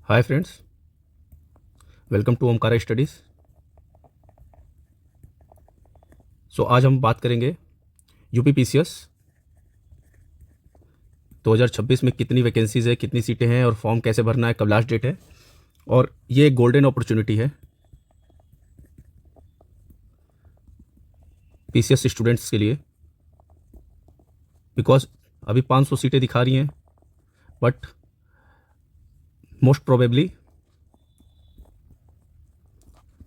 Hi friends, welcome to Omkara Studies. आज हम बात करेंगे यूपी पीसीएस 2026 में कितनी वैकेंसीज़ है, कितनी सीटें हैं और फॉर्म कैसे भरना है, कब लास्ट डेट है। और ये एक गोल्डन अपॉर्चुनिटी है पीसीएस स्टूडेंट्स के लिए, बिकॉज अभी 500 सीटें दिखा रही हैं, बट मोस्ट प्रोबेबली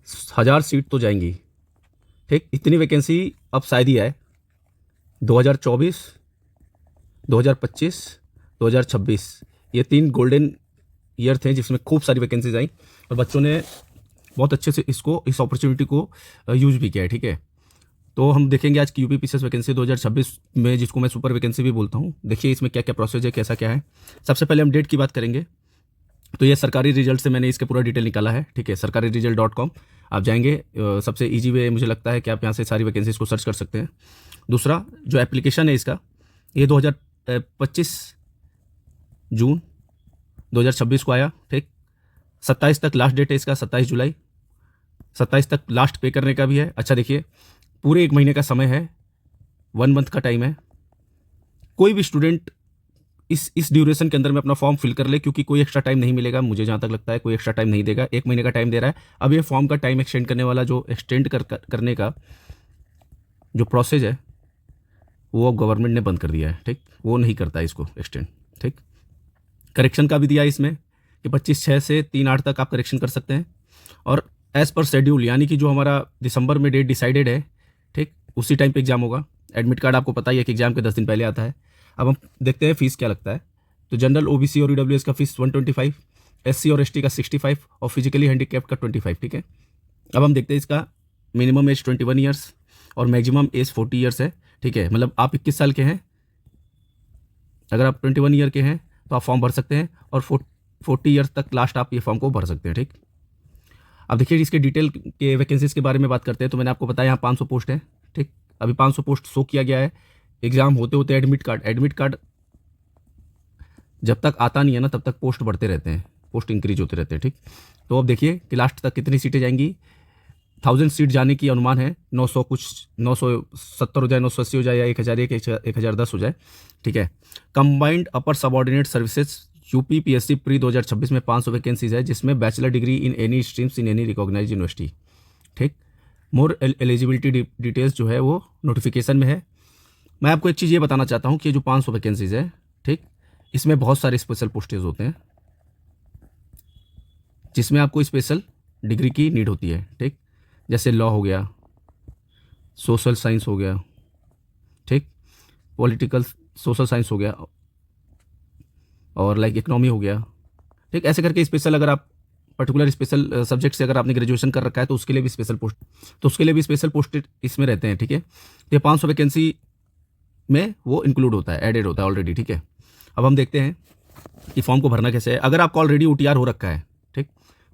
1000 सीट तो जाएंगी। ठीक, इतनी वैकेंसी अब शायद ही आए 2024, 2025, 2026। ये 3 गोल्डन ईयर थे जिसमें खूब सारी वैकेंसीज आई और बच्चों ने बहुत अच्छे से इस अपॉर्चुनिटी को यूज भी किया है। ठीक है, तो हम देखेंगे आज की यूपी पीसीएस वैकेंसी 2026 में, जिसको मैं सुपर वैकेंसी भी बोलता हूँ। देखिए इसमें क्या क्या प्रोसेस है, कैसा क्या है। सबसे पहले हम डेट की बात करेंगे। तो ये सरकारी रिजल्ट से मैंने इसके पूरा डिटेल निकाला है। ठीक है, sarkariresult.com आप जाएंगे, सबसे ईजी वे मुझे लगता है कि आप यहाँ से सारी वैकेंसीज को सर्च कर सकते हैं। दूसरा जो एप्लीकेशन है इसका, ये 2025 जून 2026 को आया। ठीक, 27 तक लास्ट डेट है इसका, 27 जुलाई। 27 तक लास्ट पे करने का भी है। अच्छा देखिए, पूरे 1 महीने का समय है, 1 मंथ का टाइम है। कोई भी स्टूडेंट इस ड्यूरेशन के अंदर में अपना फॉर्म फिल कर ले, क्योंकि कोई एक्स्ट्रा टाइम नहीं मिलेगा। मुझे जहाँ तक लगता है कोई एक्स्ट्रा टाइम नहीं देगा, 1 महीने का टाइम दे रहा है। अब ये फॉर्म का टाइम एक्सटेंड करने वाला, जो एक्सटेंड करने का जो प्रोसेस है वो अब गवर्नमेंट ने बंद कर दिया है। ठीक, वो नहीं करता है इसको एक्सटेंड। ठीक, करेक्शन का भी दिया है इसमें कि 25/6 से 3/8 तक आप करेक्शन कर सकते हैं, और एज़ पर शेड्यूल, यानी कि जो हमारा दिसंबर में डेट डिसाइडेड है, ठीक, उसी टाइम पे एग्जाम होगा। एडमिट कार्ड आपको पता ही है कि एग्जाम के 10 दिन पहले आता है। अब हम देखते हैं फीस क्या लगता है। तो जनरल, ओबीसी और ईडब्ल्यूएस का फीस 125, एससी और एसटी का 65 और फिजिकली हैंडीकैप्ड का 25। ठीक है, अब हम देखते हैं इसका मिनिमम एज 21 ईयर्स और मैक्सिमम एज 40 ईयर्स है। ठीक है, मतलब आप 21 साल के हैं, अगर आप 21 ईयर के हैं तो आप फॉर्म भर सकते हैं, और 40 ईयर्स तक लास्ट आप ये फॉर्म को भर सकते हैं। ठीक, अब देखिए इसके डिटेल के वैकेंसीज के बारे में बात करते हैं। तो मैंने आपको बताया यहाँ 500 पोस्ट है। ठीक, अभी 500 पोस्ट शो किया गया है। एग्जाम होते होते एडमिट कार्ड जब तक आता नहीं है ना, तब तक पोस्ट बढ़ते रहते हैं, पोस्ट इंक्रीज होते रहते हैं। ठीक, तो अब देखिए कि लास्ट तक कितनी सीटें जाएंगी। 1000 सीट जाने की अनुमान है। 900 कुछ 970 हो जाए, 980 हो जाए, या 1001, 1010 हो जाए। ठीक है, combined upper subordinate services UP PSC pre 2026 में 500 वैकेंसीज है, जिसमें bachelor degree in any streams in any recognised university. ठीक, मोर एलिजिबिलिटी डिटेल्स जो है वो नोटिफिकेशन में है। मैं आपको एक चीज़ ये बताना चाहता हूँ कि ये जो 500 वैकेंसीज है, ठीक, इसमें बहुत सारे स्पेशल पोस्टेज होते हैं जिसमें आपको स्पेशल डिग्री की नीड होती है। ठीक, जैसे लॉ हो गया, सोशल साइंस हो गया, ठीक, पॉलिटिकल सोशल साइंस हो गया, और लाइक इकोनॉमी हो गया। ठीक, ऐसे करके स्पेशल, अगर आप पर्टिकुलर स्पेशल सब्जेक्ट से अगर आपने ग्रेजुएशन कर रखा है तो उसके लिए भी स्पेशल पोस्ट, तो उसके लिए भी स्पेशल पोस्ट इसमें रहते हैं। ठीक है, तो ये 500 वैकेंसी में वो इंक्लूड होता है, एडेड होता है ऑलरेडी। ठीक है, अब हम देखते हैं कि फॉर्म को भरना कैसे है। अगर आपका ऑलरेडी ओटीआर हो रखा है, ठीक,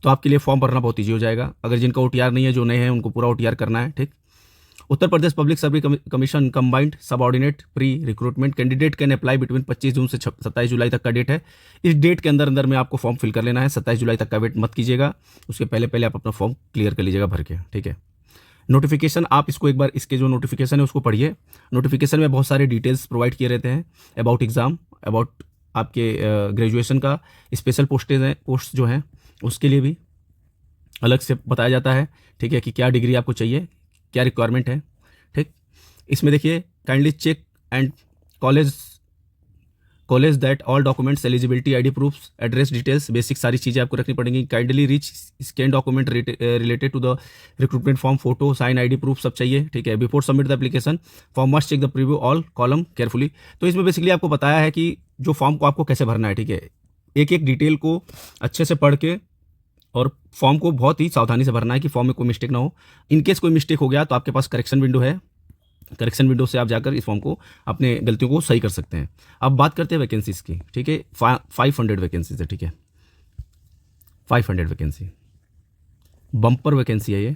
तो आपके लिए फॉर्म भरना बहुत ईजी हो जाएगा। अगर जिनका ओटीआर नहीं है, जो नए हैं, उनको पूरा ओटीआर करना है। ठीक, Uttar Pradesh public service commission combined subordinate pre recruitment candidate can apply between 25 June से 27 जुलाई तक का डेट है। इस डेट के अंदर में आपको फॉर्म फिल कर लेना है। 27 जुलाई तक का वेट मत कीजिएगा, उसके पहले पहले आप अपना फॉर्म क्लियर कर लीजिएगा भर के। ठीक है, नोटिफिकेशन, आप इसको एक बार, इसके जो नोटिफिकेशन है उसको पढ़िए। नोटिफिकेशन में बहुत सारे डिटेल्स प्रोवाइड किए रहते हैं अबाउट एग्ज़ाम, अबाउट आपके ग्रेजुएशन का। स्पेशल पोस्टेज हैं, पोस्ट जो हैं उसके लिए भी अलग से बताया जाता है। ठीक है, कि क्या डिग्री आपको चाहिए, क्या रिक्वायरमेंट है। ठीक, इसमें देखिए, kindly check and college that all documents eligibility ID proofs address details, basic सारी चीज़ें आपको रखनी पड़ेंगी। Kindly rich scan document related to the recruitment form, photo, sign, ID proof सब चाहिए। ठीक है, before submit the application form must check the preview all column carefully. तो इसमें बेसिकली आपको बताया है कि जो फॉर्म को आपको कैसे भरना है। ठीक है, एक एक डिटेल को अच्छे से पढ़ के और फॉर्म को बहुत ही सावधानी से भरना है कि फॉर्म में कोई मिस्टेक ना हो। इनकेस कोई मिस्टेक हो गया तो आपके पास करेक्शन विंडो है, करेक्शन विंडो से आप जाकर इस फॉर्म को, अपने गलतियों को सही कर सकते हैं। अब बात करते हैं वैकेंसीज की। ठीक है, 500 वैकेंसीज है। ठीक है, 500 वैकेंसी, बम्पर वैकेंसी है ये,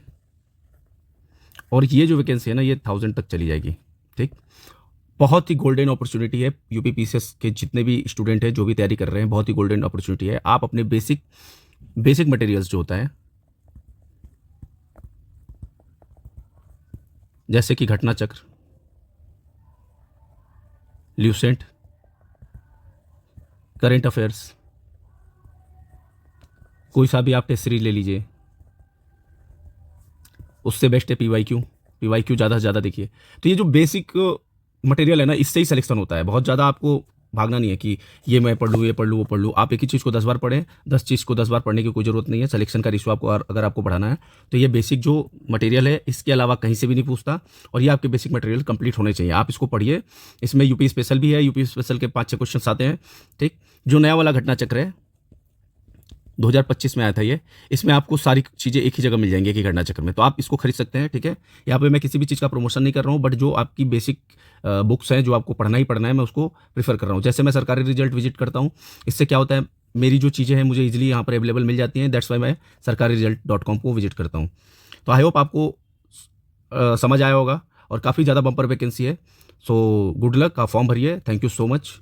और ये जो वैकेंसी है ना, ये 1000 तक चली जाएगी। ठीक, बहुत ही गोल्डन अपॉर्चुनिटी है यूपी पीसीएस के जितने भी स्टूडेंट हैं, जो भी तैयारी कर रहे हैं, बहुत ही गोल्डन अपॉर्चुनिटी है। आप अपने बेसिक बेसिक मटेरियल्स जो होता है, जैसे कि घटना चक्र, ल्यूसेंट, करेंट अफेयर्स, कोई सा भी आप टेस्ट सीरीज ले लीजिए, उससे बेस्ट है पीवाईक्यू ज़्यादा से ज़्यादा देखिए। तो ये जो बेसिक मटेरियल है ना, इससे ही सिलेक्शन होता है। बहुत ज़्यादा आपको भागना नहीं है कि ये मैं पढ़ लूँ, ये पढ़ लूँ, वो पढ़ लूँ। आप एक ही चीज़ को 10 बार पढ़ें, 10 चीज़ को 10 बार पढ़ने की कोई ज़रूरत नहीं है। सिलेक्शन का रेशियो आपको अगर आपको बढ़ाना है तो ये बेसिक जो मटेरियल है, इसके अलावा कहीं से भी नहीं पूछता, और ये आपके बेसिक मटेरियल कंप्लीट होने चाहिए। आप इसको पढ़िए। इसमें यूपी स्पेशल भी है, यूपी स्पेशल के 5-6 क्वेश्चन आते हैं। ठीक, जो नया वाला घटना चक्र है 2025 में आया था ये, इसमें आपको सारी चीज़ें एक ही जगह मिल जाएंगी, एक ही घटना चक्र में। तो आप इसको खरीद सकते हैं। ठीक है, यहाँ पे मैं किसी भी चीज़ का प्रमोशन नहीं कर रहा हूँ, बट जो आपकी बेसिक बुक्स हैं, जो आपको पढ़ना ही पढ़ना है, मैं उसको प्रीफर कर रहा हूँ। जैसे मैं सरकारी रिजल्ट विजिट करता हूँ, इससे क्या होता है, मेरी जो चीज़ें हैं मुझे ईजिली यहाँ पर अवेलेबल मिल जाती हैं। दैट्स वाई मैं sarkariresult.com को विजिट करता हूँ। तो आई होप आपको समझ आया होगा, और काफ़ी ज़्यादा बम्पर वैकेंसी है। सो गुड लक, आप फॉर्म भरिए। Thank you so much.